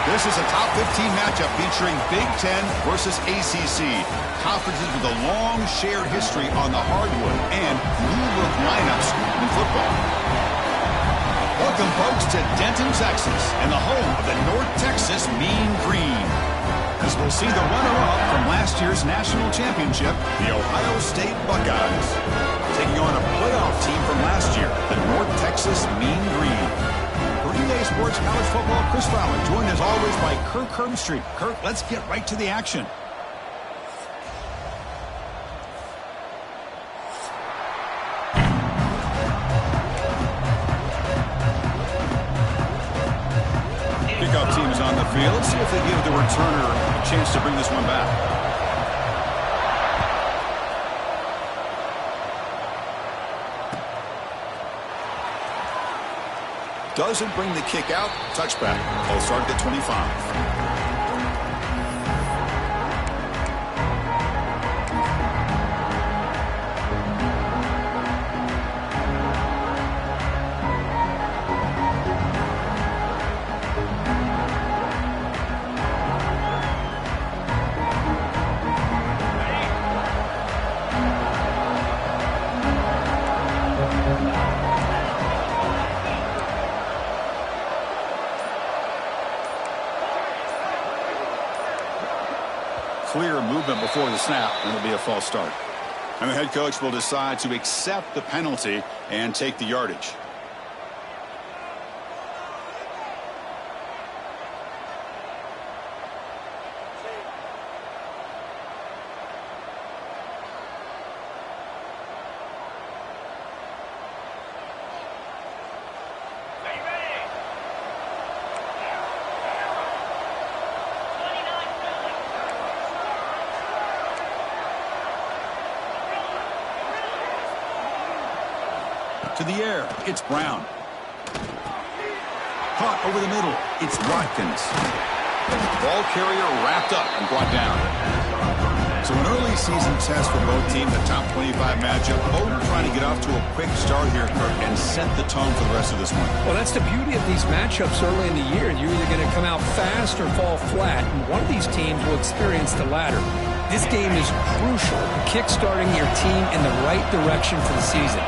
This is a top 15 matchup featuring Big Ten versus ACC. Conferences with a long shared history on the hardwood and new-look lineups in football. Welcome, folks, to Denton, Texas, and the home of the North Texas Mean Green. As we'll see the runner-up from last year's national championship, the Ohio State Buckeyes, taking on a playoff team from last year, the North Texas Mean Green. Green Bay Sports College Football, Chris Fowler, joined as always by Kirk Herbstreit. Kirk, let's get right to the action. Kickoff team is on the field. Let's see if they give the returner a chance to bring this one back. Doesn't bring the kick out. Touchback. Ball started at 25. Clear movement before the snap, and it'll be a false start. And the head coach will decide to accept the penalty and take the yardage. To the air, it's Brown. Caught over the middle, it's Watkins. Ball carrier wrapped up and brought down. So an early season test for both teams, a top 25 matchup. Both trying to get off to a quick start here, Kirk, and set the tone for the rest of this one. Well, that's the beauty of these matchups early in the year. You're either going to come out fast or fall flat, and one of these teams will experience the latter. This game is crucial, kick-starting your team in the right direction for the season.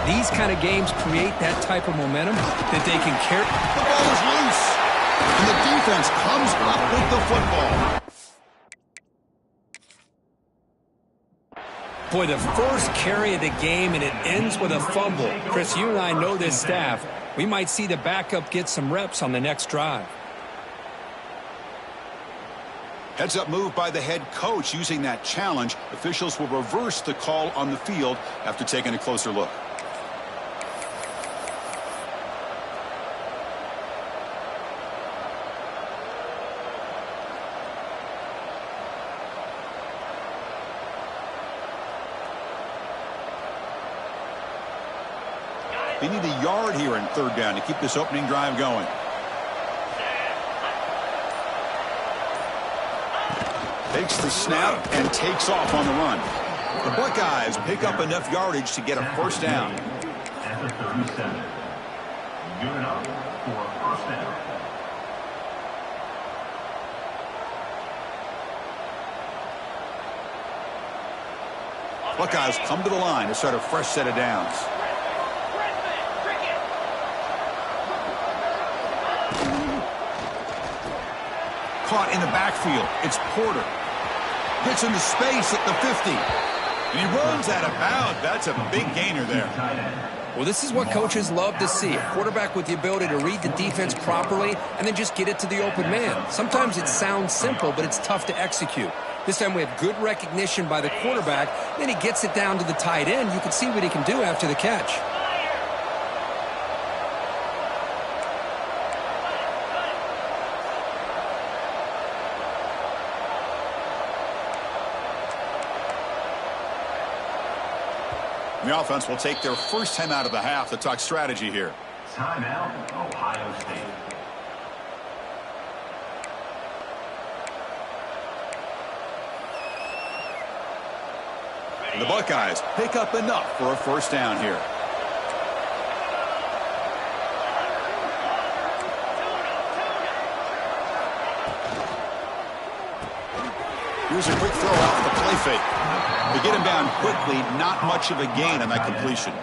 These kind of games create that type of momentum that they can carry. The ball is loose, and the defense comes up with the football. Boy, the first carry of the game, and it ends with a fumble. Chris, you and I know this staff. We might see the backup get some reps on the next drive. Heads-up move by the head coach using that challenge. Officials will reverse the call on the field after taking a closer look. They need a yard here in third down to keep this opening drive going. Takes the snap and takes off on the run. The Buckeyes pick up enough yardage to get a first down. At the 37. Good enough for a first down. Buckeyes come to the line to start a fresh set of downs. Caught in the backfield. It's Porter. Gets into space at the 50. And he runs out of bounds. That's a big gainer there. Well, this is what coaches love to see. A quarterback with the ability to read the defense properly and then just get it to the open man. Sometimes it sounds simple, but it's tough to execute. This time we have good recognition by the quarterback. Then he gets it down to the tight end. You can see what he can do after the catch. The offense will take their first time out of the half to talk strategy here. Timeout, Ohio State. The Buckeyes pick up enough for a first down here. Here's a quick throw out the play fake. To get him down quickly, not much of a gain on that completion.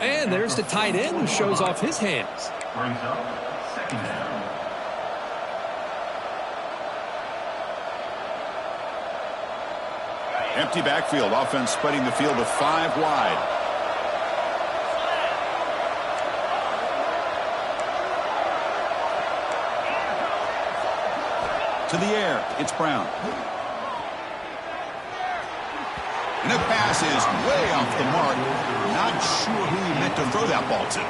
And there's the tight end who shows off his hands. Brings up second down. Empty backfield. Offense spreading the field with 5 wide. To the air. It's Brown. And the pass is way off the mark. Not sure who he meant to throw that ball to.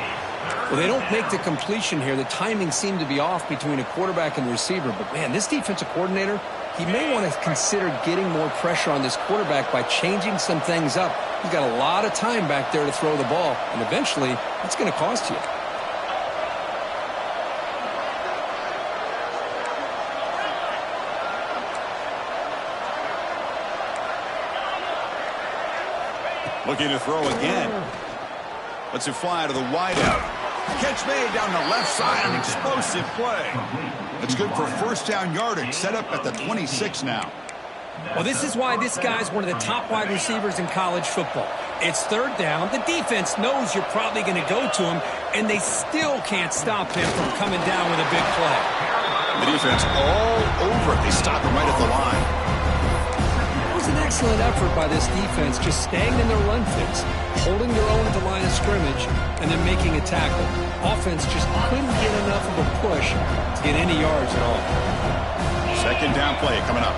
Well, they don't make the completion here. The timing seemed to be off between a quarterback and the receiver. But, man, this defensive coordinator, he may want to consider getting more pressure on this quarterback by changing some things up. He's got a lot of time back there to throw the ball. And eventually, it's going to cost you. Looking to throw again. Lets it fly to the wideout. Catch made down the left side. An explosive play. It's good for first down yardage. Set up at the 26 now. Well, this is why this guy's one of the top wide receivers in college football. It's third down. The defense knows you're probably going to go to him, and they still can't stop him from coming down with a big play. The defense all over it. They stop him right at the line. It was an excellent effort by this defense, just staying in their run fits, holding their own at the line of scrimmage, and then making a tackle. Offense just couldn't get enough of a push to get any yards at all. Second down play coming up.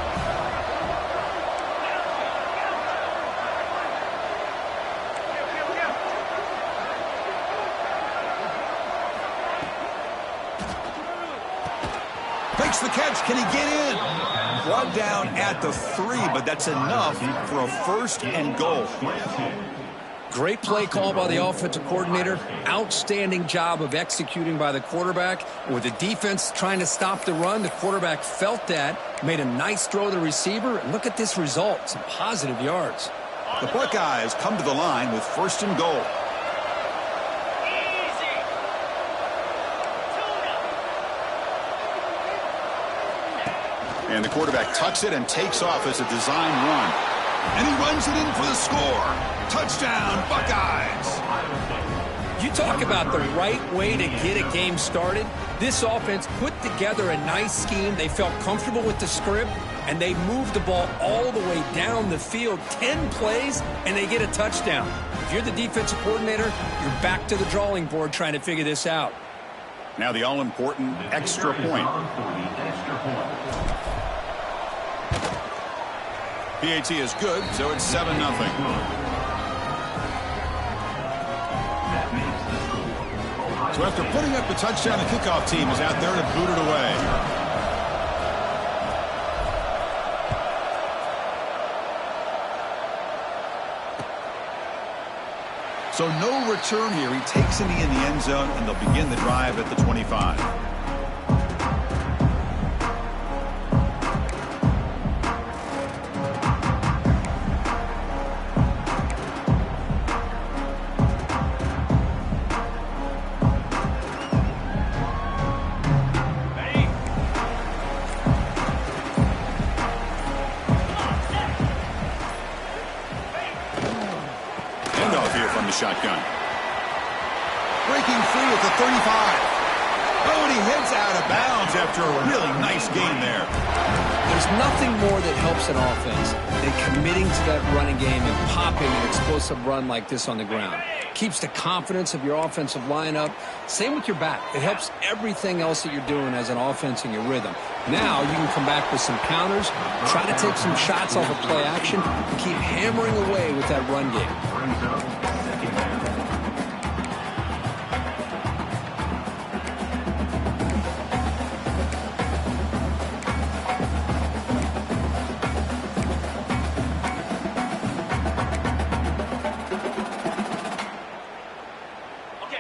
Makes the catch. Can he get in? Brought down at the 3, but that's enough for a first and goal. Great play call by the offensive coordinator. Outstanding job of executing by the quarterback. With the defense trying to stop the run, the quarterback felt that, made a nice throw to the receiver, and look at this result. Some positive yards. The Buckeyes come to the line with first and goal. And the quarterback tucks it and takes off as a design run. And he runs it in for the score. Touchdown, Buckeyes. You talk about the right way to get a game started. This offense put together a nice scheme. They felt comfortable with the script, and they moved the ball all the way down the field. 10 plays, and they get a touchdown. If you're the defensive coordinator, you're back to the drawing board trying to figure this out. Now the all-important extra point. PAT is good, so it's 7-0. So after putting up the touchdown, the kickoff team is out there to boot it away. So no return here. He takes it in the end zone, and they'll begin the drive at the 25. Shotgun. Breaking free at the 35. Oh, and he heads out of bounds after a really nice gain there. There's nothing more that helps an offense than committing to that running game and popping an explosive run like this on the ground. Keeps the confidence of your offensive lineup. Same with your back. It helps everything else that you're doing as an offense in your rhythm. Now you can come back with some counters, try to take some shots off of play action, and keep hammering away with that run game.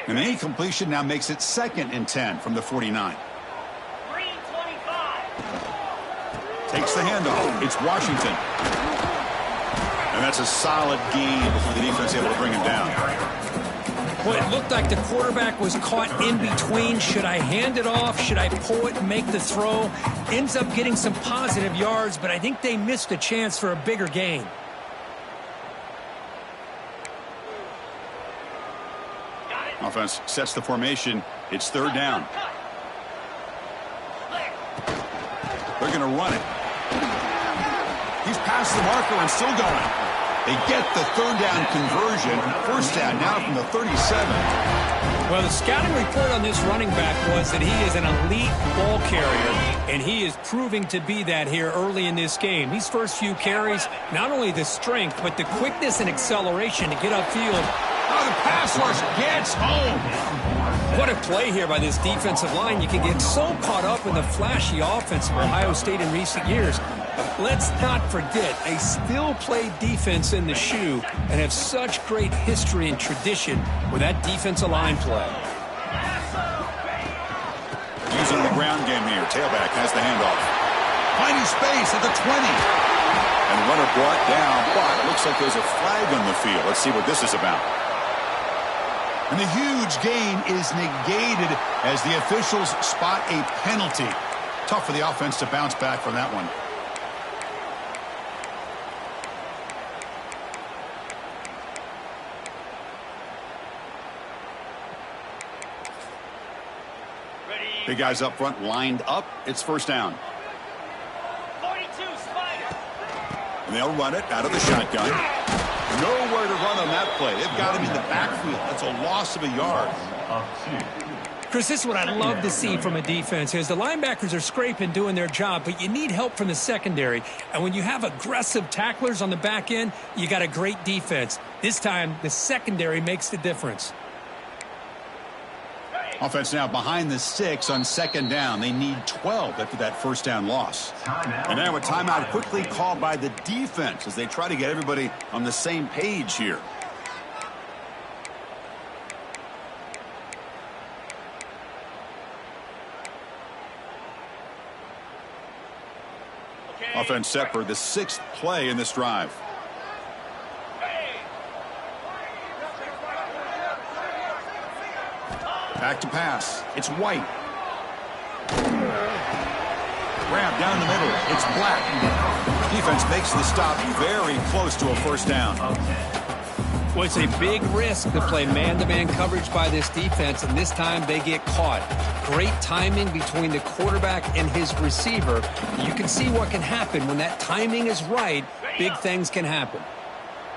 And any completion now makes it 2nd and 10 from the 49. Takes the handoff. It's Washington. And that's a solid gain before the defense able to bring him down. Well, it looked like the quarterback was caught in between. Should I hand it off? Should I pull it and make the throw? Ends up getting some positive yards, but I think they missed a chance for a bigger gain. Offense sets the formation. It's third down. They're going to run it. He's past the marker and still going. They get the third down conversion. First down now from the 37. Well, the scouting report on this running back was that he is an elite ball carrier, and he is proving to be that here early in this game. These first few carries, not only the strength, but the quickness and acceleration to get upfield. Oh, the pass rush gets home. What a play here by this defensive line. You can get so caught up in the flashy offense of Ohio State in recent years. But let's not forget, they still play defense in the shoe and have such great history and tradition with that defensive line play. Using the ground game here. Tailback has the handoff. Finding space at the 20. And runner brought down, but it looks like there's a flag on the field. Let's see what this is about. And the huge gain is negated as the officials spot a penalty. Tough for the offense to bounce back from that one. Big guys up front lined up. It's first down. 42, Spider. And they'll run it out of the shotgun. Nowhere to run on that play. They've got him in the backfield. That's a loss of a yard. Chris, this is what I love to see from a defense is the linebackers are scraping, doing their job, but you need help from the secondary. And when you have aggressive tacklers on the back end, you got a great defense. This time, the secondary makes the difference. Offense now behind the 6 on second down. They need 12 after that first down loss. And now a timeout quickly called by the defense as they try to get everybody on the same page here. Offense set for the 6th play in this drive. Back to pass. It's White. Grab down the middle. It's Black. Defense makes the stop very close to a first down. Well, it's a big risk to play man-to-man coverage by this defense, and this time they get caught. Great timing between the quarterback and his receiver. You can see what can happen when that timing is right. Big things can happen.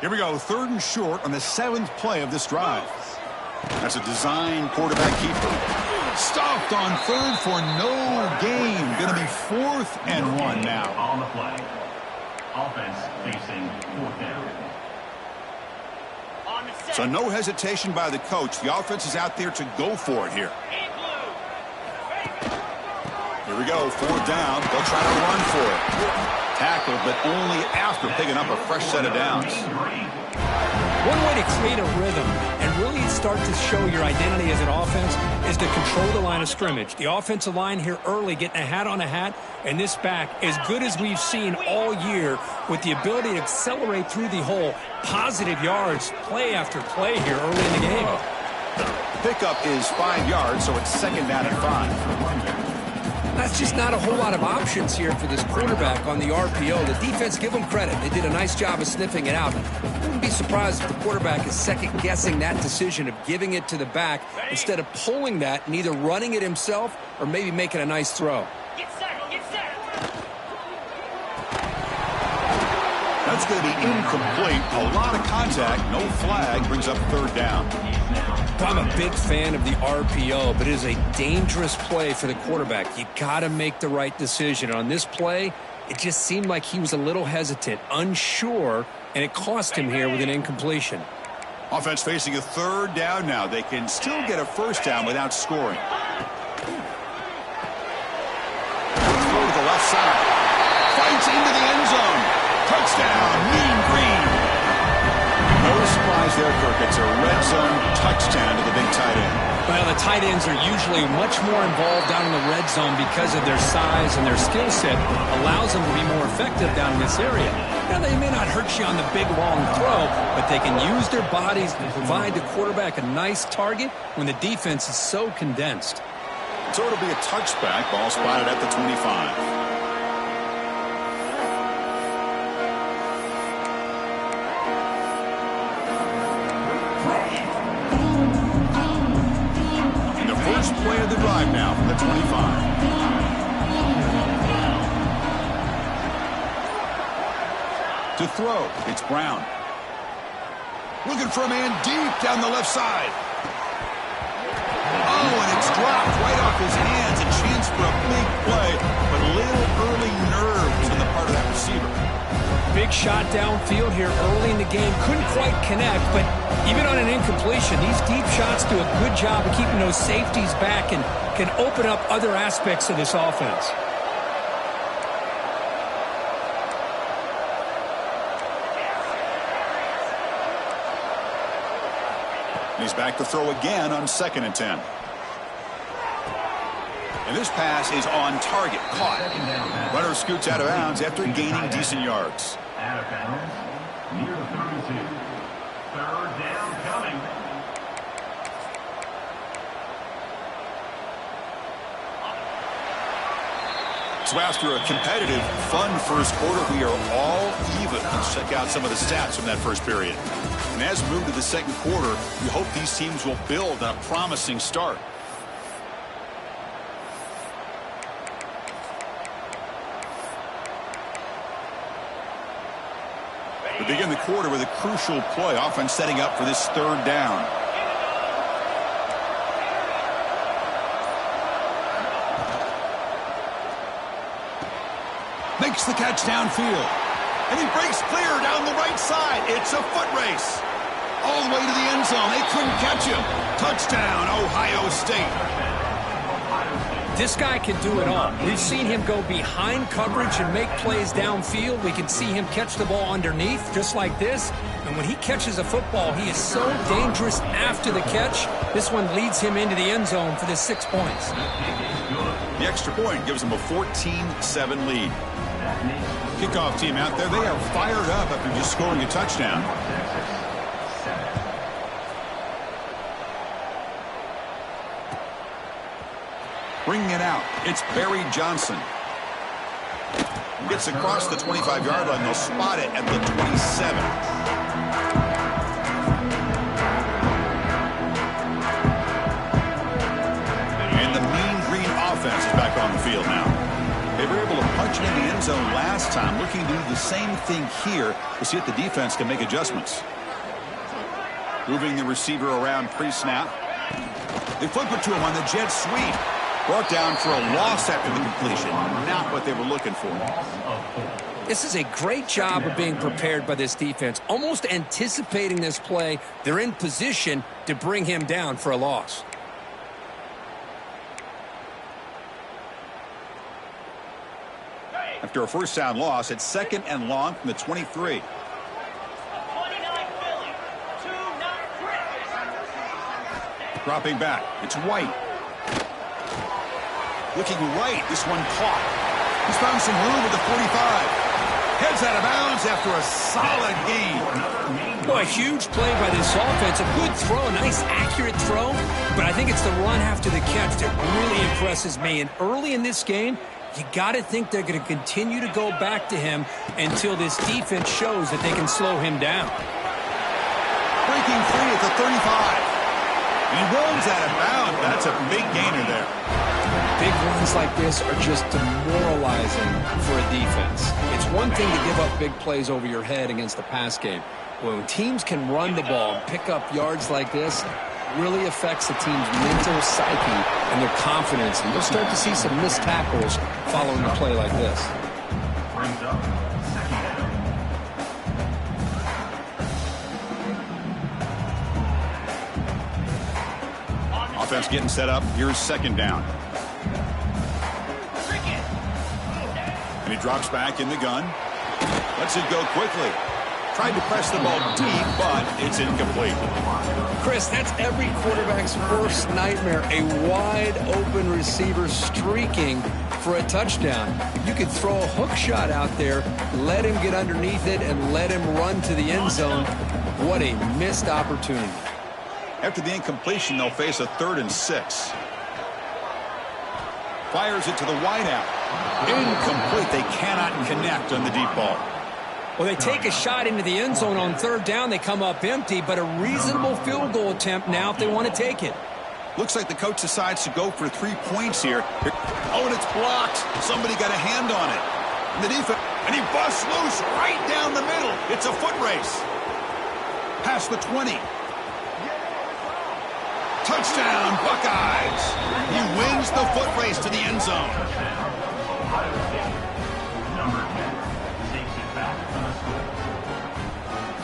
Here we go. 3rd and short on the 7th play of this drive. That's a design quarterback keeper. Stopped on 3rd for no gain. Going to be 4th and 1 now. On the play. Offense facing 4th down. So no hesitation by the coach. The offense is out there to go for it here. Here we go. 4th down. They'll try to run for it. Tackled, but only after picking up a fresh set of downs. One way to create a rhythm and really start to show your identity as an offense is to control the line of scrimmage. The offensive line here early getting a hat on a hat, and this back as good as we've seen all year with the ability to accelerate through the hole. Positive yards, play after play here early in the game. Pickup is 5 yards, so it's 2nd down and 5. That's just not a whole lot of options here for this quarterback on the RPO. The defense, give them credit. They did a nice job of sniffing it out. Wouldn't be surprised if the quarterback is second-guessing that decision of giving it to the back instead of pulling that and either running it himself or maybe making a nice throw. Get set, get set. That's going to be incomplete. A lot of contact. No flag. Brings up 3rd down. I'm a big fan of the RPO, but it is a dangerous play for the quarterback. You got to make the right decision. On this play, it just seemed like he was a little hesitant, unsure, and it cost him here with an incompletion. Offense facing a 3rd down now. They can still get a first down without scoring. Throw to the left side. Fights into the end zone. Touchdown, Mean Green. No surprise there, Kirk. It's a red zone touchdown to the big tight end. Well, the tight ends are usually much more involved down in the red zone because of their size and their skill set allows them to be more effective down in this area. Now, they may not hurt you on the big, long throw, but they can use their bodies to provide the quarterback a nice target when the defense is so condensed. So it'll be a touchback. Ball spotted at the 25. First play of the drive now from the 25. To throw, it's Brown. Looking for a man deep down the left side. Oh, and it's dropped right off his hands. A chance for a big play, but a little early nerves on the part of that receiver. Big shot downfield here early in the game. Couldn't quite connect, but even on an incompletion, these deep shots do a good job of keeping those safeties back and can open up other aspects of this offense. He's back to throw again on 2nd and 10. And this pass is on target, caught. Runner scoots out of bounds after gaining decent yards. Out of bounds, near the 32. 3rd down coming. So after a competitive, fun first quarter, we are all even. Let's check out some of the stats from that first period. And as we move to the second quarter, we hope these teams will build on a promising start. We begin the quarter with a crucial play, offense setting up for this 3rd down. Makes the catch downfield. And he breaks clear down the right side. It's a foot race. All the way to the end zone. They couldn't catch him. Touchdown, Ohio State. This guy can do it all. We've seen him go behind coverage and make plays downfield. We can see him catch the ball underneath, just like this. And when he catches a football, he is so dangerous after the catch. This one leads him into the end zone for the 6 points. The extra point gives them a 14-7 lead. Kickoff team out there, they are fired up after just scoring a touchdown. Bringing it out, it's Barry Johnson. Gets across the 25-yard line. They'll spot it at the 27. And the Mean Green offense is back on the field now. They were able to punch it in the end zone last time. Looking to do the same thing here to see if the defense can make adjustments. Moving the receiver around pre-snap. They flip it to him on the jet sweep. Brought down for a loss after the completion. Not what they were looking for. This is a great job of being prepared by this defense. Almost anticipating this play. They're in position to bring him down for a loss. After a first down loss, it's 2nd and long from the 23. Dropping back. It's White. Looking right. This one caught. He's found some room at the 45. Heads out of bounds after a solid gain. Boy, a huge play by this offense. A good throw, a nice accurate throw. But I think it's the run after the catch that really impresses me. And early in this game, you got to think they're going to continue to go back to him until this defense shows that they can slow him down. Breaking free at the 35. He runs out of bounds. That's a big gainer there. Big runs like this are just demoralizing for a defense. It's one thing to give up big plays over your head against the pass game. When teams can run the ball and pick up yards like this, it really affects the team's mental psyche and their confidence. And you'll start to see some missed tackles following a play like this. Brings up 2nd down. Offense getting set up. Here's 2nd down. And he drops back in the gun. Lets it go quickly. Tried to press the ball deep, but it's incomplete. Chris, that's every quarterback's worst nightmare, a wide-open receiver streaking for a touchdown. You could throw a hook shot out there, let him get underneath it, and let him run to the end zone. What a missed opportunity. After the incompletion, they'll face a 3rd and 6. Fires it to the wideout. Incomplete. They cannot connect on the deep ball. Well, they take a shot into the end zone on 3rd down. They come up empty, but a reasonable field goal attempt now if they want to take it. Looks like the coach decides to go for 3 points here. Oh, and it's blocked. Somebody got a hand on it. And the defense, and he busts loose right down the middle. It's a foot race. Past the 20. Touchdown, Buckeyes. He wins the foot race to the end zone.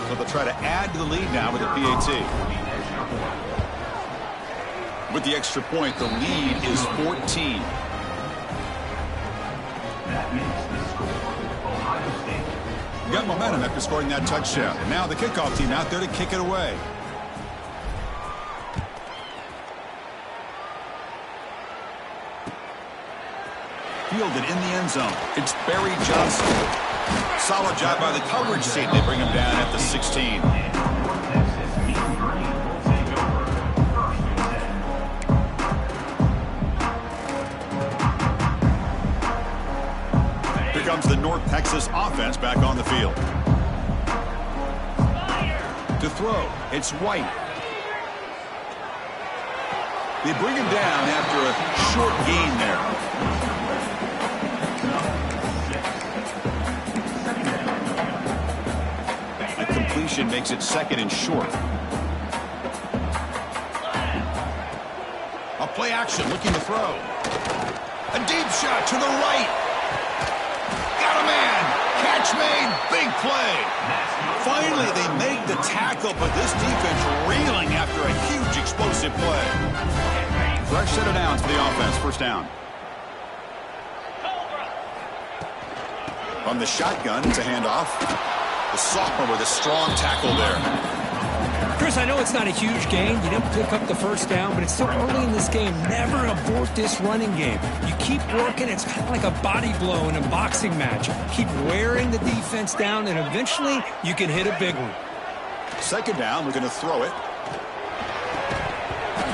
So they'll try to add to the lead now with a PAT. With the extra point, the lead is 14. Got momentum after scoring that touchdown. And now the kickoff team out there to kick it away. Fielded in the end zone. It's Barry Johnson. Solid job by the coverage team. They bring him down at the 16. Here comes the North Texas offense back on the field. To throw, it's White. They bring him down after a short gain there. Makes it 2nd and short. A play action looking to throw. A deep shot to the right. Got a man. Catch made. Big play. Finally, they make the tackle, but this defense reeling after a huge explosive play. Fresh set of downs for the offense. 1st down. On the shotgun, it's a handoff. The sophomore with a strong tackle there. Chris, I know it's not a huge gain. You didn't pick up the 1st down, but it's still early in this game. Never abort this running game. You keep working. It's kind of like a body blow in a boxing match. Keep wearing the defense down, and eventually you can hit a big one. 2nd down, we're going to throw it.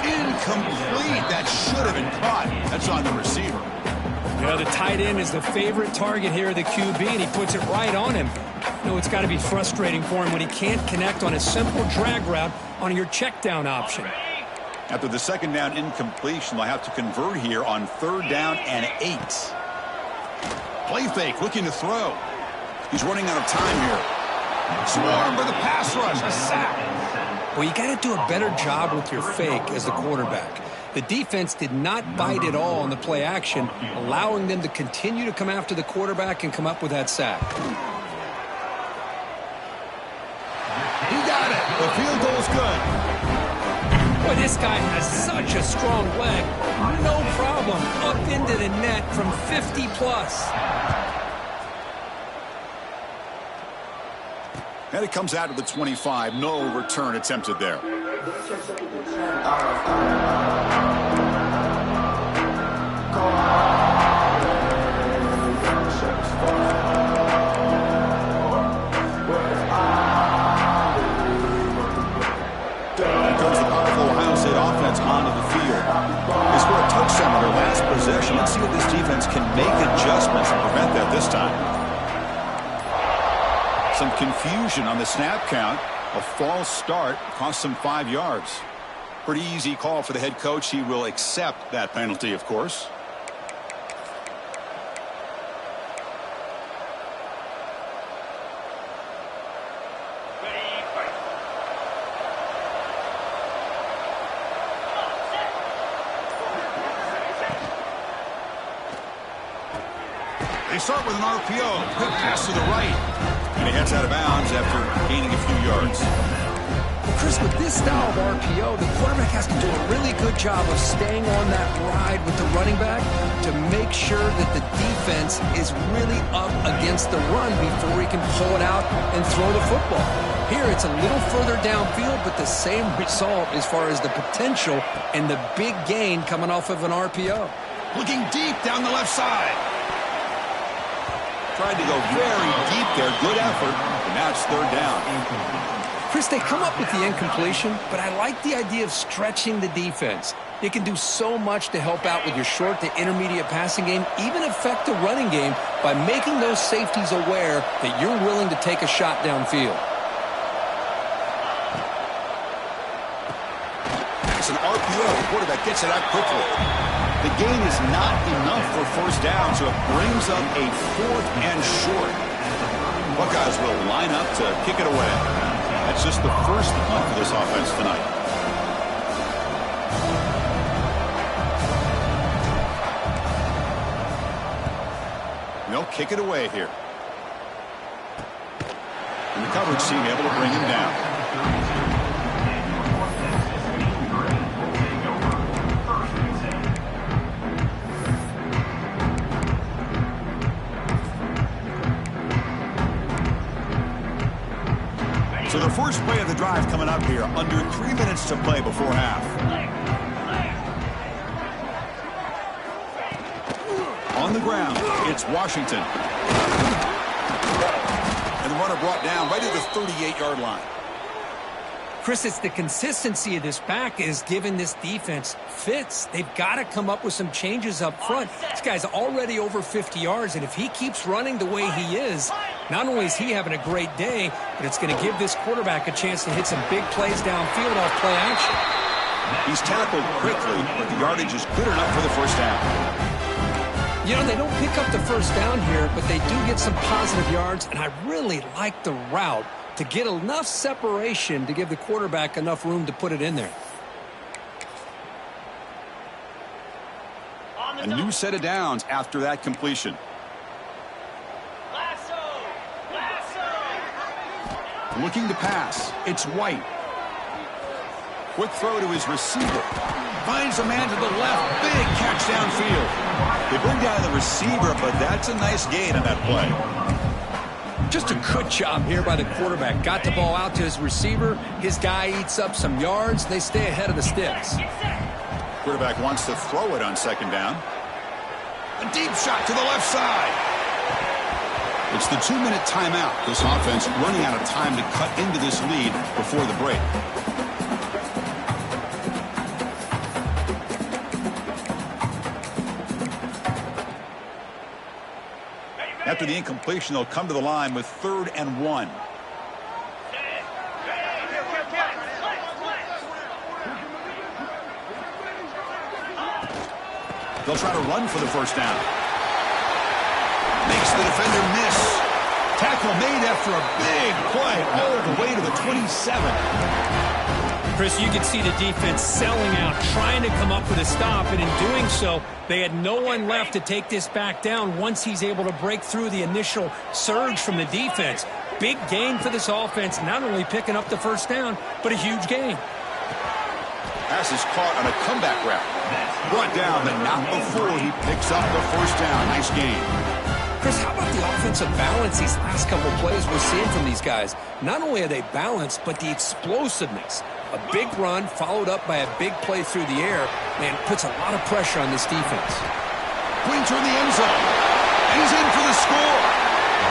Incomplete. That should have been caught. That's on the receiver. Yeah, the tight end is the favorite target here of the QB, and he puts it right on him. You know, it's got to be frustrating for him when he can't connect on a simple drag route on your check down option. After the 2nd down incompletion, they'll have to convert here on 3rd down and 8. Play fake, looking to throw. He's running out of time here. Swarmed by the pass rush, a sack. Well, you got to do a better job with your fake as the quarterback. The defense did not bite at all on the play action, allowing them to continue to come after the quarterback and come up with that sack. He got it. The field goal's good. Boy, this guy has such a strong leg. No problem. Up into the net from 50 plus. And it comes out of the 25. No return attempted there. Touchdown on their last possession. Let's see if this defense can make adjustments and prevent that this time. Some confusion on the snap count. A false start cost them 5 yards. Pretty easy call for the head coach. He will accept that penalty, of course. They start with an RPO. Quick pass to the right. And he heads out of bounds after gaining a few yards. Chris, with this style of RPO, the quarterback has to do a really good job of staying on that ride with the running back to make sure that the defense is really up against the run before he can pull it out and throw the football. Here, it's a little further downfield, but the same result as far as the potential and the big gain coming off of an RPO. Looking deep down the left side. Tried to go very deep there. Good effort. And now it's third down. Chris, they come up with the incompletion, but I like the idea of stretching the defense. It can do so much to help out with your short to intermediate passing game, even affect the running game by making those safeties aware that you're willing to take a shot downfield. It's an RPO. The quarterback gets it out quickly. The gain is not enough for first down, so it brings up a 4th and short. Buckeyes will line up to kick it away. That's just the first punt for this offense tonight. They'll kick it away here. And the coverage team able to bring him down. So the first play of the drive coming up here, under 3 minutes to play before half. On the ground, it's Washington. And the runner brought down right at the 38-yard line. Chris, it's the consistency of this back is giving this defense fits. They've got to come up with some changes up front. This guy's already over 50 yards, and if he keeps running the way he is, not only is he having a great day, but it's going to give this quarterback a chance to hit some big plays downfield off play action. He's tackled quickly, but the yardage is good enough for the first down. You know, they don't pick up the first down here, but they do get some positive yards, and I really like the route to get enough separation to give the quarterback enough room to put it in there. A new set of downs after that completion. Looking to pass. It's White. Quick throw to his receiver. Finds a man to the left. Big catch downfield. They bring down the receiver, but that's a nice gain on that play. Just a good job here by the quarterback. Got the ball out to his receiver. His guy eats up some yards. They stay ahead of the sticks. Quarterback wants to throw it on second down. A deep shot to the left side. It's the 2-minute timeout. This offense running out of time to cut into this lead before the break. After the incompletion, they'll come to the line with 3rd and 1. They'll try to run for the first down. Makes the defender miss. Tackle made after a big play all the way to the 27. Chris, you can see the defense selling out, trying to come up with a stop, and in doing so, they had no one left to take this back down once he's able to break through the initial surge from the defense. Big gain for this offense, not only picking up the first down, but a huge gain. Pass is caught on a comeback route. Brought down, but not before he picks up the first down. Nice gain. Chris, how about the offensive balance these last couple plays we're seeing from these guys? Not only are they balanced, but the explosiveness. A big run followed up by a big play through the air, man, puts a lot of pressure on this defense. Pointer in the end zone. And he's in for the score.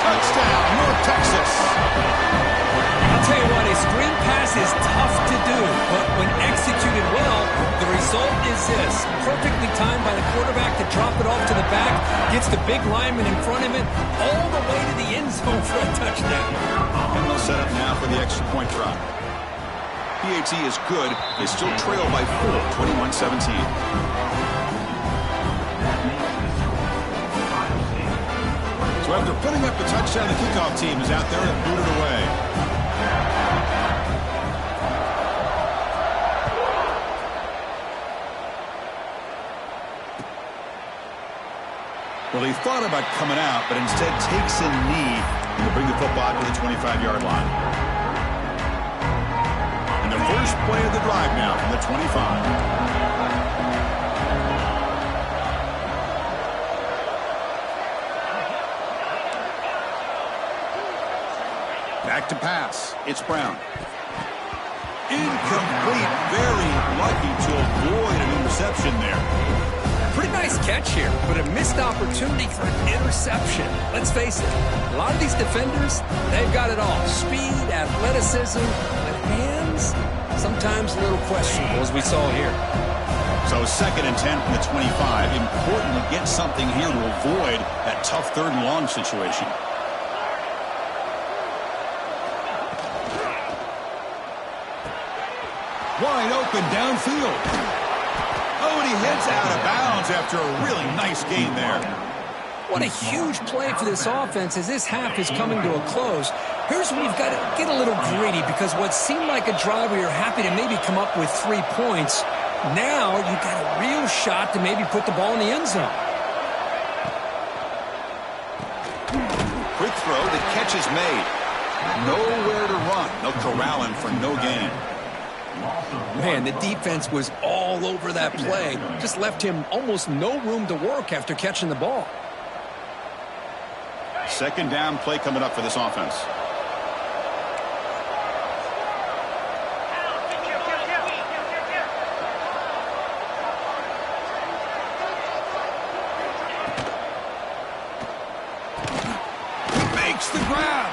Touchdown, North Texas. I'll tell you what, a screen pass is tough to do, but when executed well, the result is this. Perfectly timed by the quarterback to drop it off to the back, gets the big lineman in front of him, all the way to the end zone for a touchdown. And they'll set up now for the extra point try. PAT is good. They still trail by 4, 21-17. So after putting up the touchdown, the kickoff team is out there to boot it away. Well, he thought about coming out, but instead takes a knee to bring the football to the 25-yard line. And they're First play of the drive now from the 25. Back to pass. It's Brown. Incomplete. Very lucky to avoid an interception there. Pretty nice catch here, but a missed opportunity for an interception. Let's face it, a lot of these defenders, they've got it all. Speed, athleticism, but hands, sometimes a little questionable, as we saw here. So 2nd and 10 from the 25. Important to get something here to avoid that tough 3rd and long situation. Wide open downfield. Oh, and he heads out of bounds after a really nice gain there. What a huge play for this offense as this half is coming to a close. Here's where you've got to get a little greedy, because what seemed like a drive where you're happy to maybe come up with 3 points, now you've got a real shot to maybe put the ball in the end zone. Quick throw, the catch is made. Nowhere to run. They'll corral him for no gain. Man, the defense was all over that play. Just left him almost no room to work after catching the ball. 2nd down play coming up for this offense. Makes the grab.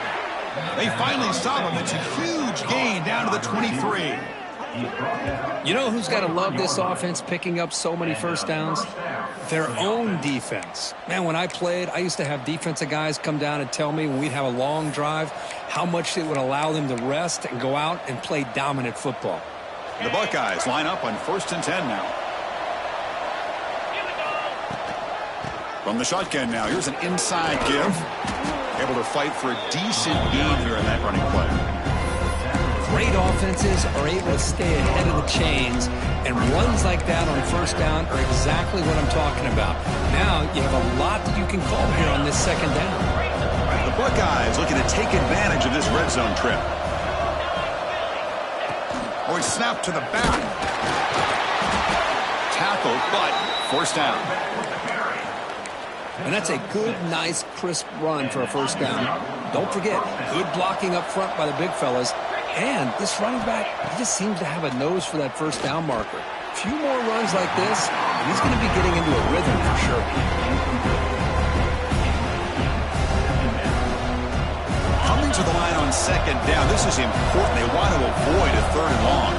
They finally stop him. It's a huge gain down to the 23. You know who's got to love this offense picking up so many first downs? Their own defense. Man, when I played, I used to have defensive guys come down and tell me when we'd have a long drive how much it would allow them to rest and go out and play dominant football. The Buckeyes line up on 1st and 10 now. From the shotgun now, here's an inside give. Able to fight for a decent gain here in that running play. Great offenses are able to stay ahead of the chains, and runs like that on 1st down are exactly what I'm talking about. Now you have a lot that you can call here on this 2nd down. The Buckeyes looking to take advantage of this red zone trip. Oh, he snapped to the back. Tackled, but forced down. And that's a good, nice, crisp run for a 1st down. Don't forget, good blocking up front by the big fellas. And this running back, he just seems to have a nose for that 1st down marker. A few more runs like this, and he's going to be getting into a rhythm for sure. Coming to the line on 2nd down. This is important. They want to avoid a 3rd and long.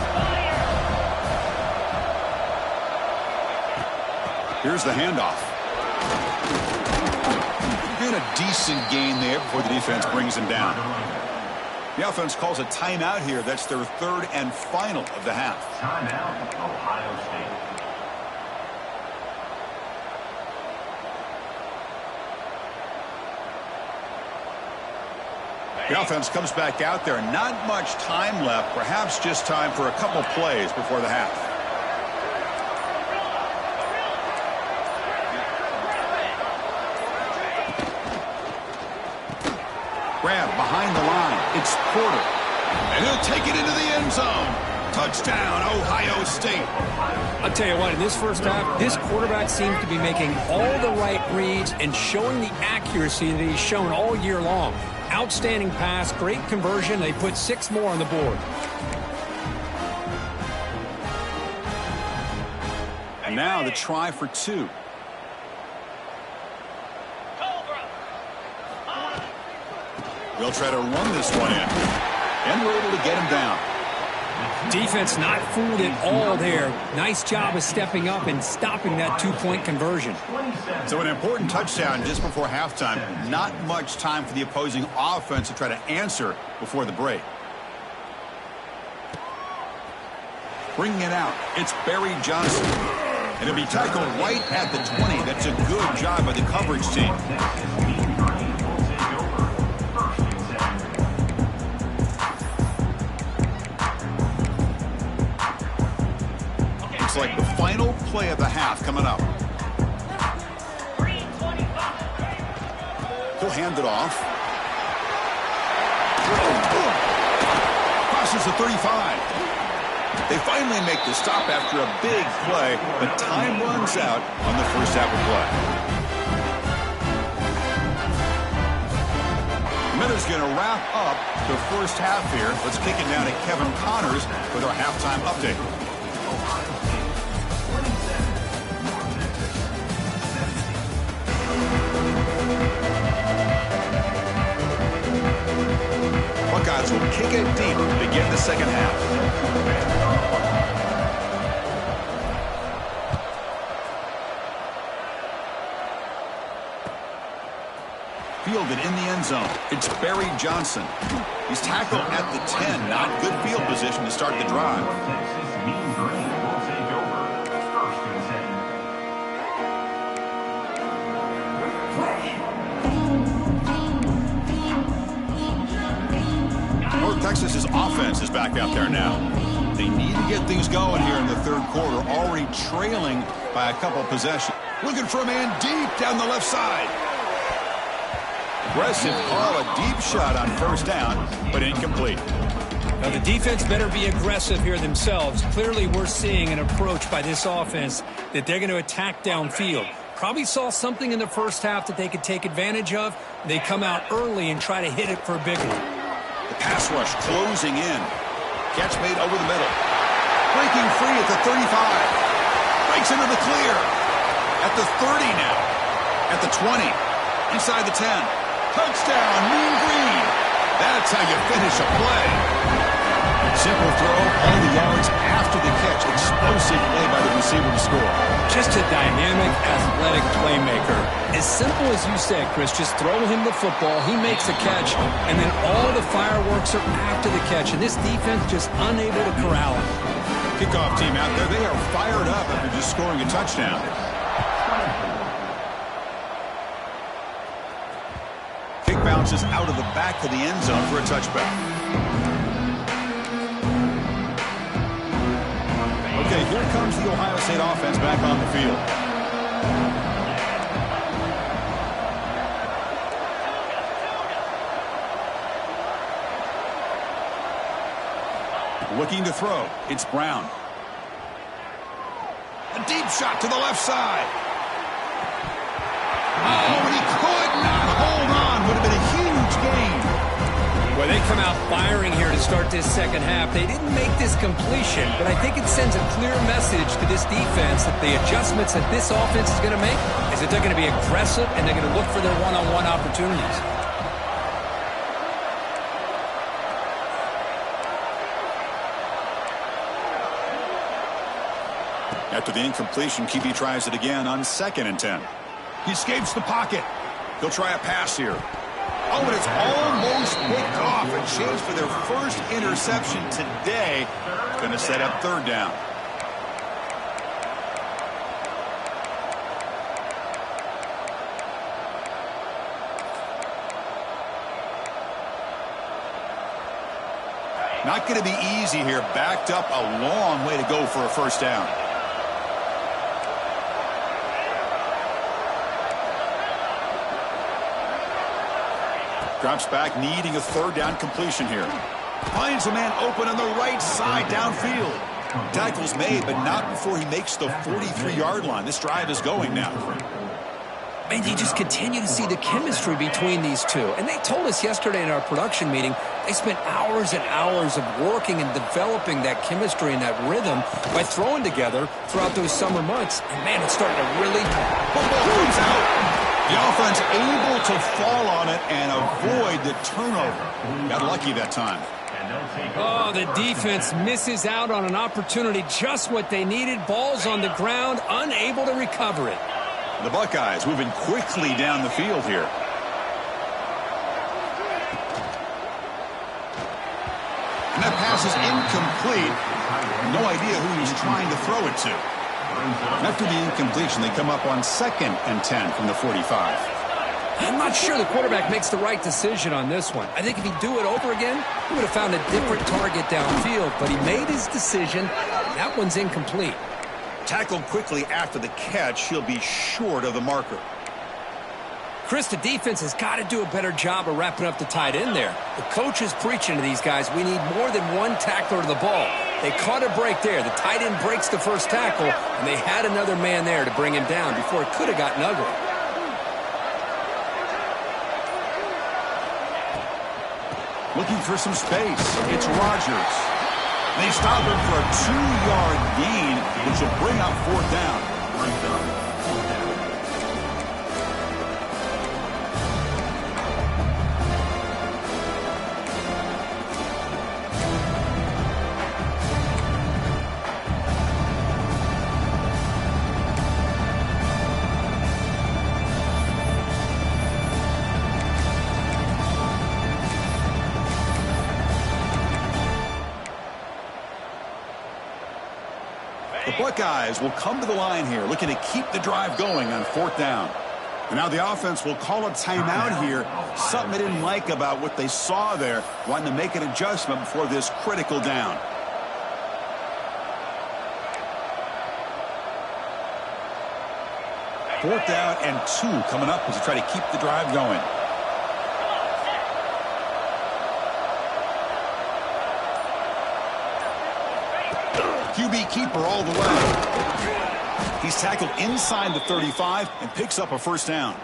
Here's the handoff. And a decent gain there before the defense brings him down. The offense calls a timeout here. That's their 3rd and final of the half. Timeout, Ohio State. The offense comes back out there. Not much time left. Perhaps just time for a couple plays before the half. Grab behind the line. It's Porter. And he'll take it into the end zone. Touchdown, Ohio State. I'll tell you what, in this 1st half, this quarterback seems to be making all the right reads and showing the accuracy that he's shown all year long. Outstanding pass, great conversion. They put 6 more on the board. And now the try for 2. They'll try to run this one in. And we're able to get him down. Defense not fooled at all there. Nice job of stepping up and stopping that 2-point conversion. So an important touchdown just before halftime. Not much time for the opposing offense to try to answer before the break. Bringing it out, it's Barry Johnson. And he'll be tackled right at the 20. That's a good job by the coverage team. Looks like the final play of the half coming up. He'll hand it off. Crosses the 35. They finally make the stop after a big play, but time runs out on the first half of play. Minutes going to wrap up the first half here. Let's kick it down to Kevin Connors with our halftime update. Buckeyes will kick it deep to begin the second half. Fielded in the end zone. It's Barry Johnson. He's tackled at the 10. Not good field position to start the drive. North Texas's offense is back out there now. They need to get things going here in the third quarter, already trailing by a couple possessions. Looking for a man deep down the left side. Aggressive call, a deep shot on first down, but incomplete. Now the defense better be aggressive here themselves. Clearly we're seeing an approach by this offense that they're going to attack downfield. Probably saw something in the first half that they could take advantage of. They come out early and try to hit it for a big one. The pass rush closing in. Catch made over the middle. Breaking free at the 35. Breaks into the clear. At the 30 now. At the 20. Inside the 10. Touchdown, Mean Green. That's how you finish a play. Simple throw, all the yards after the catch. Explosive play by the receiver to score. Just a dynamic, athletic playmaker. As simple as you said, Chris, just throw him the football, he makes a catch, and then all the fireworks are after the catch, and this defense just unable to corral him. Kickoff team out there, they are fired up after just scoring a touchdown. Kick bounces out of the back of the end zone for a touchback. Okay, here comes the Ohio State offense back on the field. Looking to throw. It's Brown. A deep shot to the left side. Oh, and he could not hold on. Would have been a huge gain. Well, they come out firing here to start this second half. They didn't make this completion, but I think it sends a clear message to this defense that the adjustments that this offense is going to make is that they're going to be aggressive and they're going to look for their one-on-one opportunities. After the incompletion, QB tries it again on 2nd and 10. He escapes the pocket. He'll try a pass here. Oh, but it's almost picked off. A chance for their first interception today. Going to set up 3rd down. Not going to be easy here. Backed up a long way to go for a first down. Drops back, needing a 3rd down completion here. Finds a man open on the right side downfield. Tackle's made, but not before he makes the 43-yard line. This drive is going now. And you just continue to see the chemistry between these two. And they told us yesterday in our production meeting, they spent hours and hours of working and developing that chemistry and that rhythm by throwing together throughout those summer months. And, man, it's starting to really... Comes out. The offense able to fall on it and avoid the turnover. Got lucky that time. Oh, the defense misses out on an opportunity. Just what they needed. Ball's on the ground, unable to recover it. The Buckeyes moving quickly down the field here. And that pass is incomplete. No idea who he's trying to throw it to. After the incompletion, they come up on 2nd and 10 from the 45. I'm not sure the quarterback makes the right decision on this one. I think if he'd do it over again, he would have found a different target downfield, but he made his decision. That one's incomplete. Tackled quickly after the catch, he'll be short of the marker. Chris, the defense has got to do a better job of wrapping up the tight end there. The coach is preaching to these guys, we need more than one tackler to the ball. They caught a break there. The tight end breaks the first tackle, and they had another man there to bring him down before it could have gotten ugly. Looking for some space. It's Rodgers. They stop him for a 2-yard gain, which will bring up 4th down. The Buckeyes will come to the line here, looking to keep the drive going on 4th down. And now the offense will call a timeout here. Something they didn't like about what they saw there, wanting to make an adjustment before this critical down. Fourth down and 2 coming up as they try to keep the drive going. QB keeper all the way. He's tackled inside the 35 and picks up a 1st down.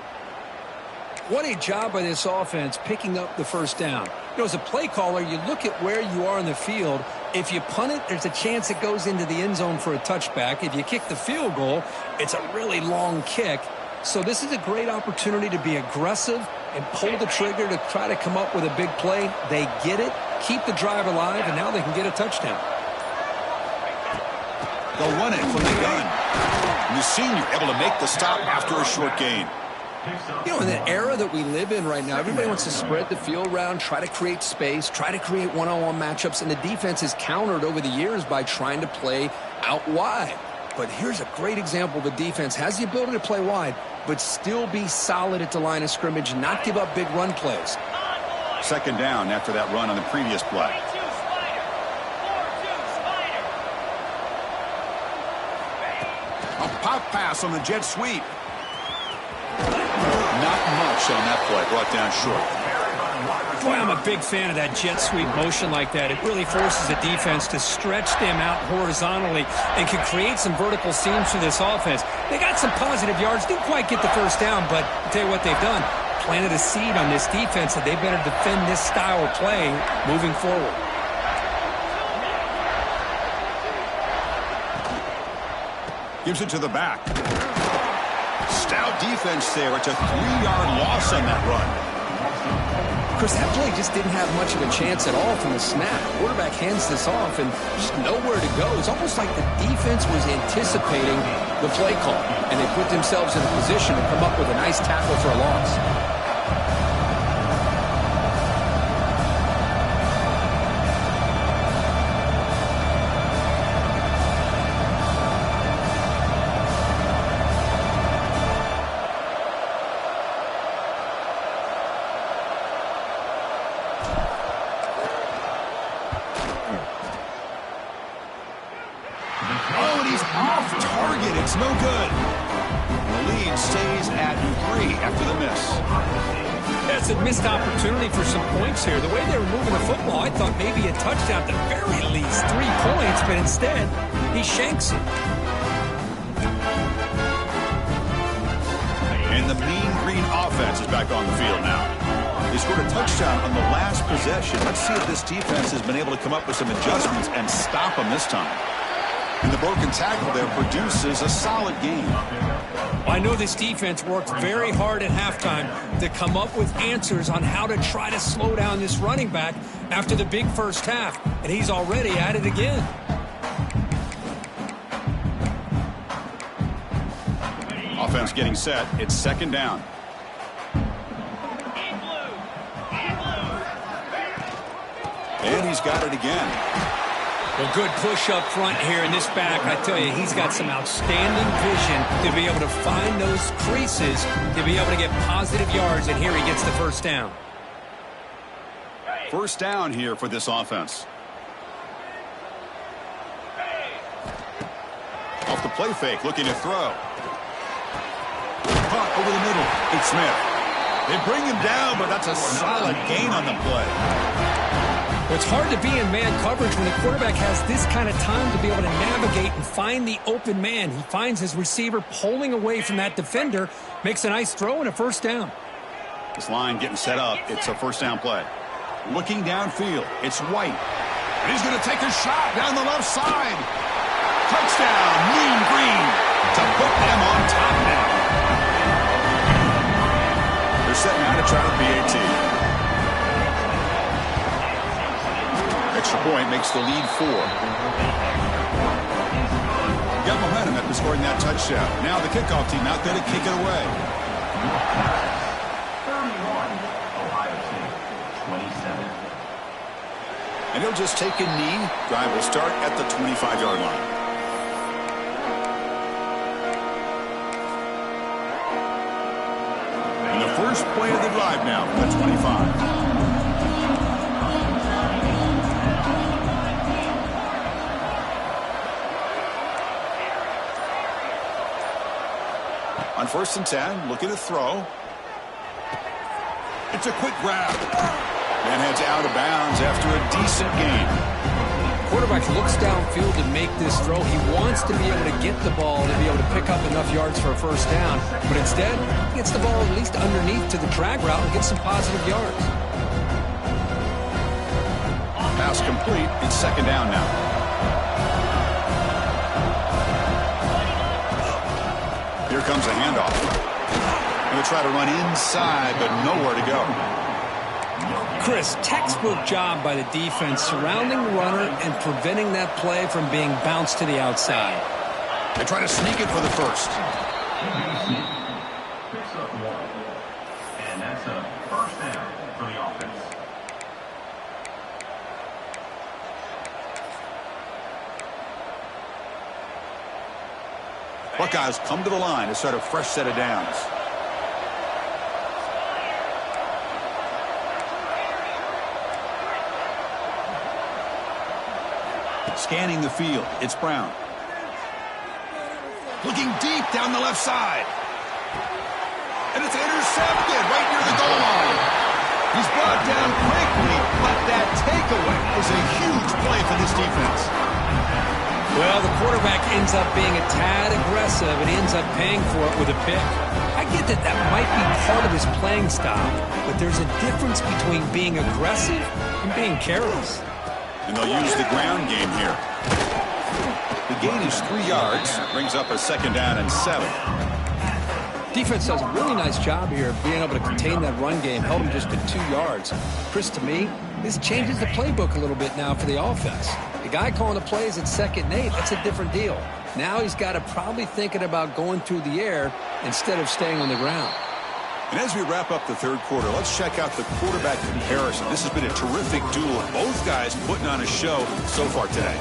What a job by this offense picking up the 1st down. You know, as a play caller, you look at where you are in the field. If you punt it, there's a chance it goes into the end zone for a touchback. If you kick the field goal, it's a really long kick. So this is a great opportunity to be aggressive and pull the trigger to try to come up with a big play. They get it, keep the drive alive, and now they can get a touchdown. They'll run it from the gun. And the senior able to make the stop after a short gain. You know, in the era that we live in right now, everybody wants to spread the field around, try to create space, try to create one-on-one matchups, and the defense is countered over the years by trying to play out wide. But here's a great example. The defense has the ability to play wide, but still be solid at the line of scrimmage, not give up big run plays. 2nd down after that run on the previous play. A pop pass on the jet sweep. Not much on that play, brought down short. Boy, I'm a big fan of that jet sweep motion like that. It really forces the defense to stretch them out horizontally and can create some vertical seams for this offense. They got some positive yards, didn't quite get the 1st down, but I'll tell you what they've done. Planted a seed on this defense that they better defend this style of play moving forward. Gives it to the back. Stout defense there. It's a 3-yard loss on that run. Chris, that play just didn't have much of a chance at all from the snap. Quarterback hands this off and just nowhere to go. It's almost like the defense was anticipating the play call, and they put themselves in a position to come up with a nice tackle for a loss. It's no good. The lead stays at 3 after the miss. That's a missed opportunity for some points here. The way they were moving the football, I thought maybe a touchdown at the very least, 3 points, but instead, he shanks it. And the Mean Green offense is back on the field now. They scored a touchdown on the last possession. Let's see if this defense has been able to come up with some adjustments and stop them this time. And the broken tackle there produces a solid game. I know this defense worked very hard at halftime to come up with answers on how to try to slow down this running back after the big first half, and he's already at it again. Offense getting set. It's 2nd down. And he's got it again. Well, good push up front here in this back. I tell you, he's got some outstanding vision to be able to find those creases, to be able to get positive yards, and here he gets the 1st down. 1st down here for this offense. Off the play fake, looking to throw. Caught over the middle. It's Smith. They bring him down, but that's a solid gain on the play. It's hard to be in man coverage when the quarterback has this kind of time to be able to navigate and find the open man. He finds his receiver pulling away from that defender, makes a nice throw and a first down. This line getting set up. It's a first down play. Looking downfield, it's White. And he's going to take a shot down the left side. Touchdown, Mean Green, to put them on top now. They're setting out to try the PAT. Extra point makes the lead 4. Got momentum after scoring that touchdown. Now the kickoff team out there to kick it away. 31, Ohio State, 27. And he'll just take a knee. Drive will start at the 25-yard line. And the first play of the drive now from the 25. On 1st and 10, looking to throw. It's a quick grab. And heads out of bounds after a decent gain. Quarterback looks downfield to make this throw. He wants to be able to get the ball to be able to pick up enough yards for a first down. But instead, he gets the ball at least underneath to the drag route and gets some positive yards. Pass complete. It's second down now. Here comes a handoff. Going to try to run inside, but nowhere to go. Chris, textbook job by the defense surrounding the runner and preventing that play from being bounced to the outside. They try to sneak it for the first. Picks up 1. And that's a first down for the offense. Buckeyes come to the line to start a fresh set of downs. Scanning the field, it's Brown. Looking deep down the left side. And it's intercepted right near the goal line. He's brought down quickly, but that takeaway is a huge play for this defense. Well, the quarterback ends up being a tad aggressive and ends up paying for it with a pick. I get that that might be part of his playing style, but there's a difference between being aggressive and being careless. And they'll use the ground game here. The gain is 3 yards, brings up a second down and 7. Defense does a really nice job here of being able to contain that run game, held him just to 2 yards. Chris, to me, this changes the playbook a little bit now for the offense. The guy calling the plays at 2nd and 8, that's a different deal. Now he's got to probably thinking about going through the air instead of staying on the ground. And as we wrap up the third quarter, let's check out the quarterback comparison. This has been a terrific duel. Both guys putting on a show so far today.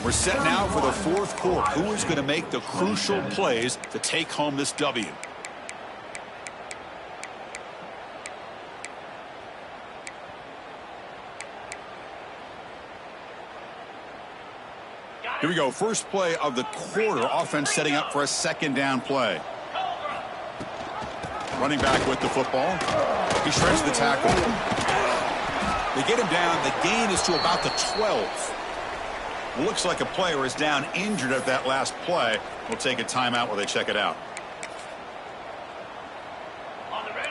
We're set now for the fourth quarter. Who is going to make the crucial plays to take home this W? Here we go. First play of the quarter. Offense setting up for a second down play. Running back with the football. He shreds the tackle. They get him down. The gain is to about the 12. Looks like a player is down injured at that last play. We'll take a timeout while they check it out.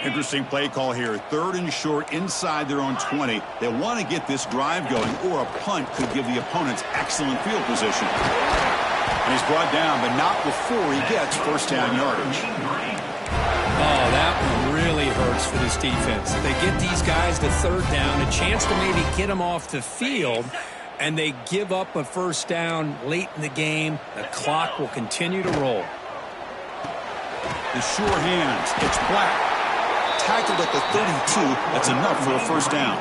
Interesting play call here. 3rd and short inside their own 20. They want to get this drive going, or a punt could give the opponents excellent field position. And he's brought down, but not before he gets first down yardage. Oh, that one really hurts for this defense. They get these guys to 3rd down, a chance to maybe get them off the field, and they give up a first down late in the game. The clock will continue to roll. The sure hands. It's Black. Tackled at the 32. That's enough for a first down.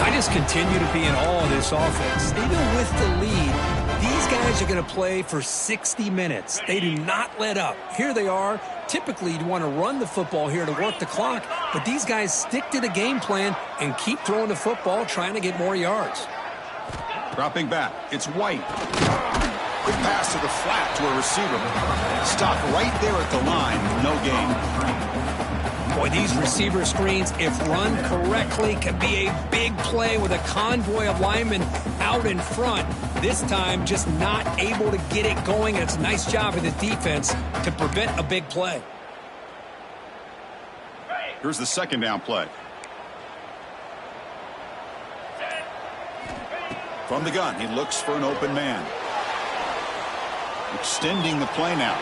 I just continue to be in awe of this offense. Even with the lead, these guys are going to play for 60 minutes. They do not let up. Here they are. Typically, you'd want to run the football here to work the clock, but these guys stick to the game plan and keep throwing the football, trying to get more yards. Dropping back. It's White. Quick pass to the flat to a receiver. Stopped right there at the line. No gain. Boy, these receiver screens, if run correctly, can be a big play with a convoy of linemen out in front. This time, just not able to get it going. And it's a nice job of the defense to prevent a big play. Here's the second down play. From the gun, he looks for an open man. Extending the play now.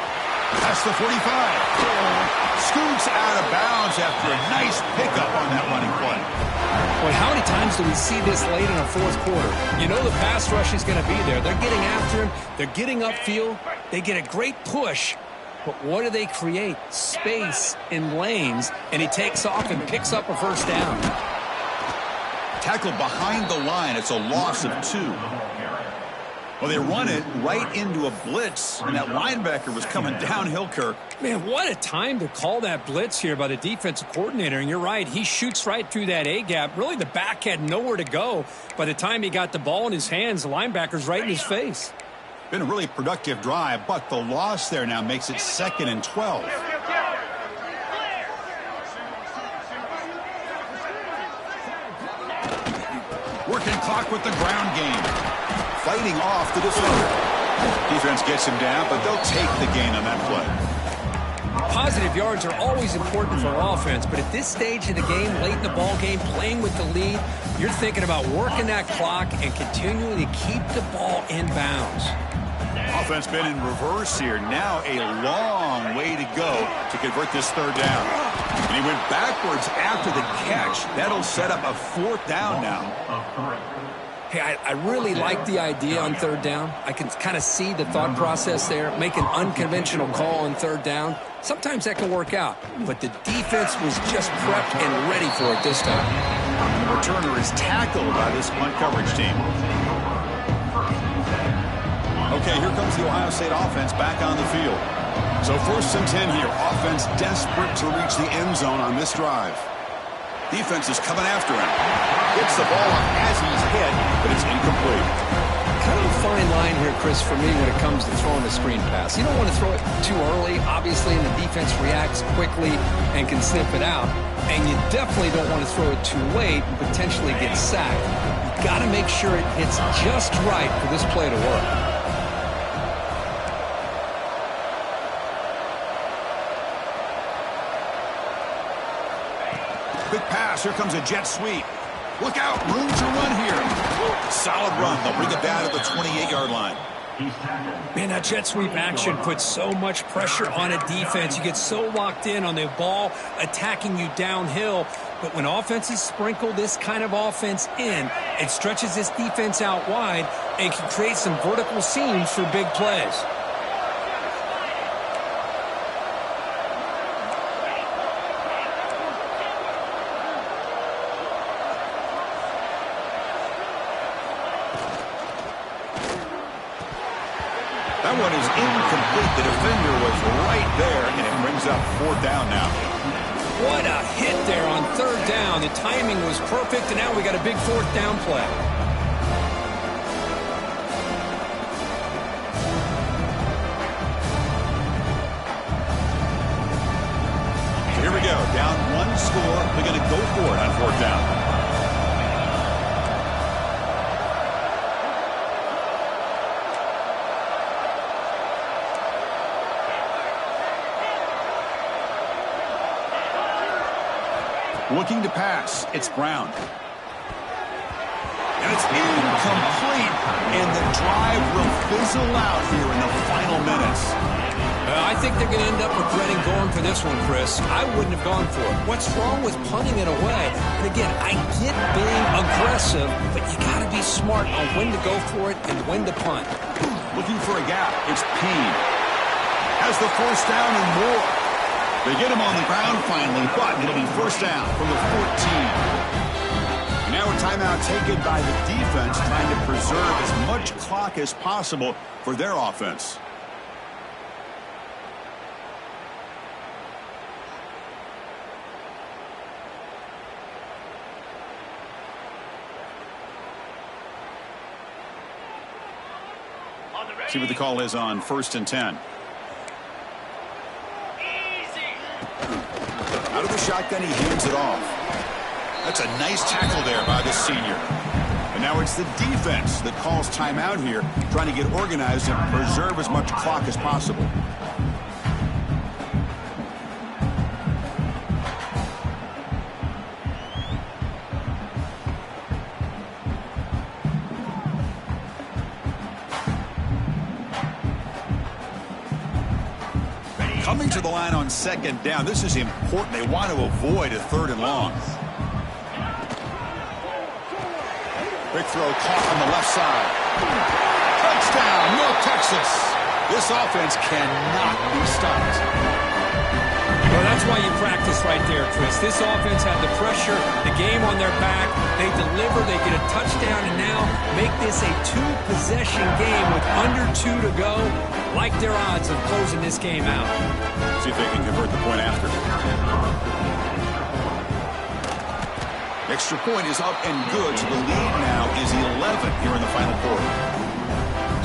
That's the 45. Scoots out of bounds after a nice pickup on that running play. Boy, how many times do we see this late in a fourth quarter? You know the pass rush is going to be there. They're getting after him. They're getting upfield. They get a great push. But what do they create? Space in lanes. And he takes off and picks up a first down. Tackled behind the line. It's a loss of 2. Well, they run it right into a blitz, and that linebacker was coming downhill, Kirk. Man, what a time to call that blitz here by the defensive coordinator. And you're right, he shoots right through that A-gap. Really, the back had nowhere to go. By the time he got the ball in his hands, the linebacker's right in his face. Been a really productive drive, but the loss there now makes it 2nd and 12. Working clock with the ground game. Fighting off the defender. Defense gets him down, but they'll take the gain on that play. Positive yards are always important for offense, but at this stage of the game, late in the ball game, playing with the lead, you're thinking about working that clock and continuing to keep the ball in bounds. Offense been in reverse here. Now a long way to go to convert this third down. And he went backwards after the catch. That'll set up a 4th down now. Hey, I really like the idea on third down. I can kind of see the thought process there. Make an unconventional call on third down. Sometimes that can work out, but the defense was just prepped and ready for it this time. The returner is tackled by this punt coverage team. Okay, here comes the Ohio State offense back on the field. So 1st and 10 here. Offense desperate to reach the end zone on this drive. Defense is coming after him. Gets the ball up as he's hit, but it's incomplete. Kind of a fine line here, Chris, for me when it comes to throwing a screen pass. You don't want to throw it too early, obviously, and the defense reacts quickly and can sniff it out. And you definitely don't want to throw it too late and potentially get sacked. You've got to make sure it hits just right for this play to work. Quick pass. Here comes a jet sweep. Look out. Room to run here. Solid run. They'll bring it down to the 28-yard line. Man, that jet sweep action puts so much pressure on a defense. You get so locked in on the ball attacking you downhill. But when offenses sprinkle this kind of offense in, it stretches this defense out wide and can create some vertical seams for big plays. That one is incomplete. The defender was right there, and it brings up 4th down now. What a hit there on third down. The timing was perfect, and now we got a big 4th down play. Here we go. Down 1 score. They're going to go for it on 4th down. Looking to pass. It's Brown. And it's incomplete. And the drive will fizzle out here in the final minutes. I think they're going to end up regretting going for this one, Chris. I wouldn't have gone for it. What's wrong with punting it away? And again, I get being aggressive, but you got to be smart on when to go for it and when to punt. Looking for a gap. It's Payne. Has the 1st down and more. They get him on the ground finally, but it'll be 1st down from the 14. Now a timeout taken by the defense, trying to preserve as much clock as possible for their offense. See what the call is on 1st and 10. Out of the shotgun, he hands it off. That's a nice tackle there by the senior. And now it's the defense that calls timeout here, trying to get organized and preserve as much clock as possible. Coming to the line on second down, this is important. They want to avoid a third and long. Quick throw caught on the left side. Touchdown, North Texas. This offense cannot be stopped. Well, that's why you practice right there, Chris. This offense had the pressure, the game on their back. They deliver, they get a touchdown, and now make this a two-possession game with under 2 to go. Like their odds of closing this game out. See if they can convert the point after. Extra point is up and good, so the lead now is 11 here in the final quarter.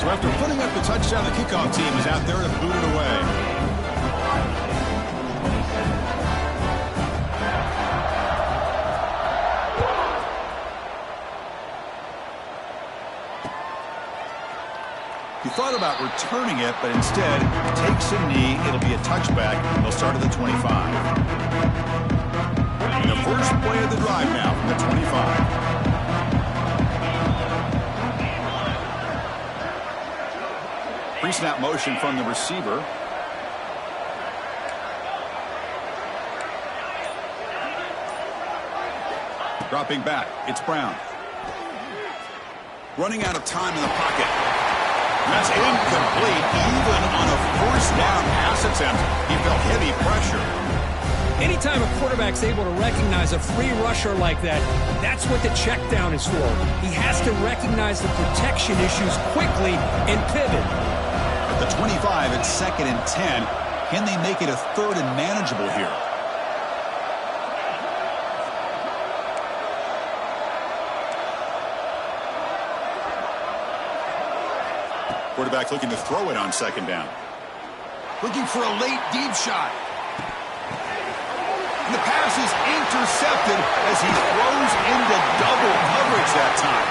So after putting up the touchdown, the kickoff team is out there to boot it away. He thought about returning it, but instead takes a knee. It'll be a touchback. They'll start at the 25. And the first play of the drive now from the 25. Pre-snap motion from the receiver. Dropping back, it's Brown. Running out of time in the pocket. That's incomplete. Even on a first down pass attempt, he felt heavy pressure. Anytime a quarterback's able to recognize a free rusher like that, that's what the check down is for. He has to recognize the protection issues quickly and pivot. At the 25, it's 2nd and 10. Can they make it a 3rd and manageable here? Quarterback looking to throw it on 2nd down. Looking for a late deep shot. And the pass is intercepted as he throws into double coverage that time.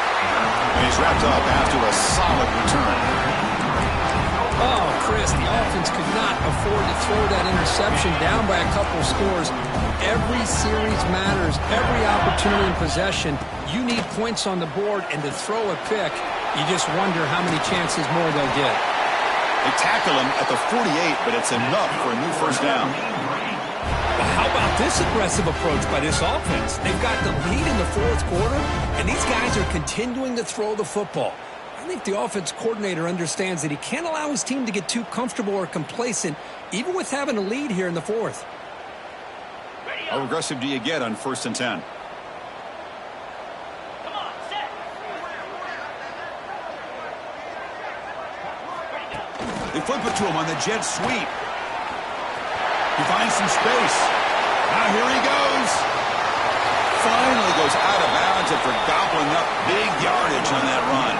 And he's wrapped up after a solid return. Oh, Chris, the offense could not afford to throw that interception down by a couple scores. Every series matters. Every opportunity in possession. You need points on the board, and to throw a pick, you just wonder how many chances more they'll get. They tackle him at the 48, but it's enough for a new first down. Well, how about this aggressive approach by this offense? They've got the lead in the 4th quarter, and these guys are continuing to throw the football. I think the offense coordinator understands that he can't allow his team to get too comfortable or complacent, even with having a lead here in the 4th. How aggressive do you get on 1st and 10? They flip it to him on the jet sweep. He finds some space. Now here he goes. Finally goes out of bounds after gobbling up big yardage on that run.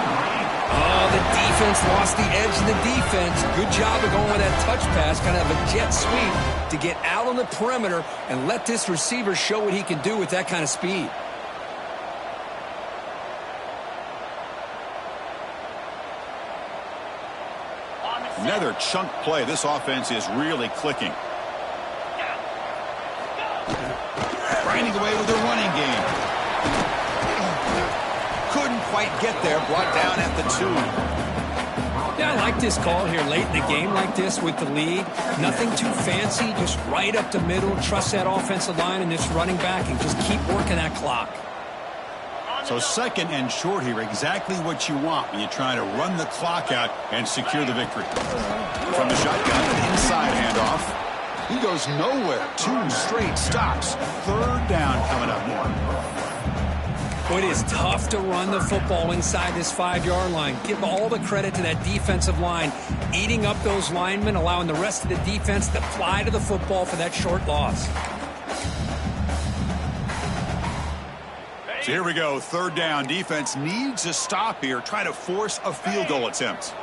Oh, the defense lost the edge in the defense. Good job of going with that touch pass, kind of a jet sweep to get out on the perimeter and let this receiver show what he can do with that kind of speed. Another chunk play. This offense is really clicking. Grinding away with their running game. Couldn't quite get there. Brought down at the 2. Yeah, I like this call here late in the game like this with the lead. Nothing too fancy, just right up the middle. Trust that offensive line and this running back and just keep working that clock. So 2nd and short here, exactly what you want when you try to run the clock out and secure the victory. From the shotgun, an inside handoff. He goes nowhere. 2 straight stops. 3rd down coming up. It is tough to run the football inside this 5-yard line. Give all the credit to that defensive line, eating up those linemen, allowing the rest of the defense to fly to the football for that short loss. So here we go, 3rd down. Defense needs a stop here. Try to force a field goal attempt.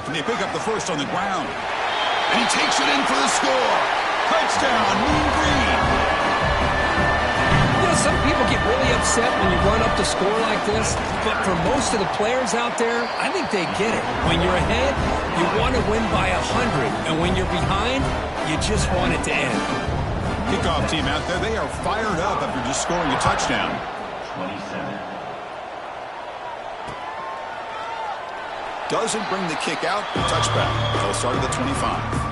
And they pick up the first on the ground. And he takes it in for the score. Touchdown, Mean Green. upset when you run up to score like this, but for most of the players out there, I think they get it. When you're ahead, you want to win by 100, and when you're behind, you just want it to end. Kickoff team out there, they are fired up after just scoring a touchdown. 27. Doesn't bring the kick out, the touchback. They'll start at the 25.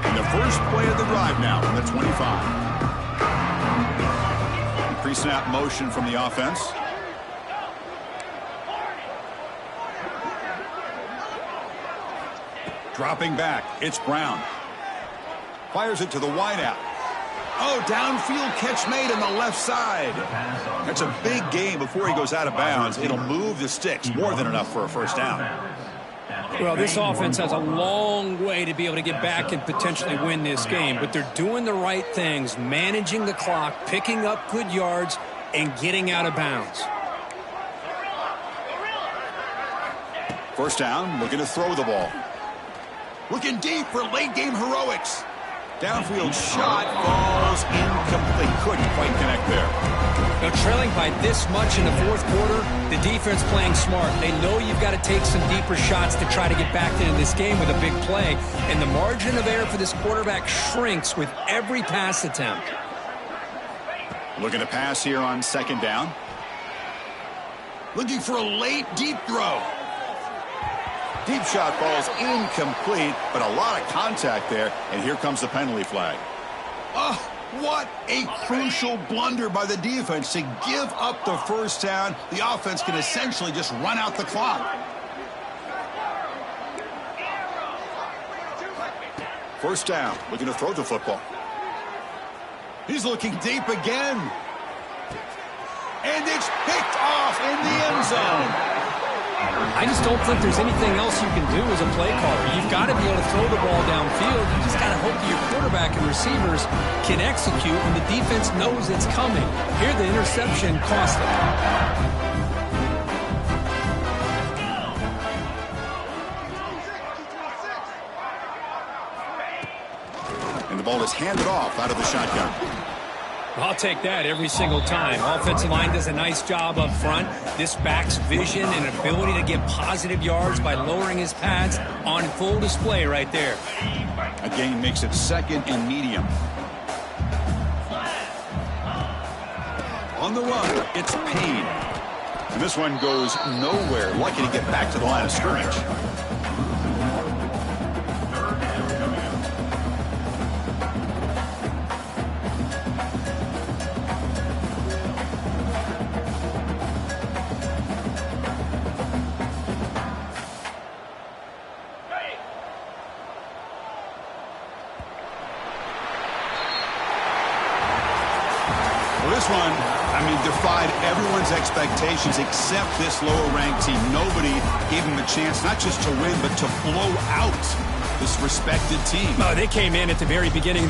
And the first play of the drive now from the 25. Pre-snap motion from the offense. Dropping back, it's Brown. Fires it to the wideout. Oh, downfield catch made on the left side. That's a big gain before he goes out of bounds. It'll move the sticks, more than enough for a first down. Well, this offense has a long way to be able to get back and potentially win this game, but they're doing the right things, managing the clock, picking up good yards, and getting out of bounds. First down, looking to throw the ball. Looking deep for late-game heroics. Downfield shot falls incomplete. Couldn't quite connect there. Now, trailing by this much in the fourth quarter, the defense playing smart. They know you've got to take some deeper shots to try to get back into this game with a big play. And the margin of error for this quarterback shrinks with every pass attempt. Looking to pass here on second down. Looking for a late deep throw. Deep shot ball's incomplete, but a lot of contact there, and here comes the penalty flag. Oh, what a crucial blunder by the defense to give up the first down. The offense can essentially just run out the clock. First down, looking to throw the football. He's looking deep again. And it's picked off in the end zone. I just don't think there's anything else you can do as a play caller. You've got to be able to throw the ball downfield. You just got to hope that your quarterback and receivers can execute when the defense knows it's coming. Here, the interception cost them. And the ball is handed off out of the shotgun. I'll take that every single time. Offensive line does a nice job up front. This back's vision and ability to get positive yards by lowering his pads on full display right there. A gain makes it second and medium. On the run, it's Payne. And this one goes nowhere. Lucky to get back to the line of scrimmage. This one, defied everyone's expectations except this lower-ranked team. Nobody gave them a chance not just to win, but to blow out this respected team. They came in at the very beginning of this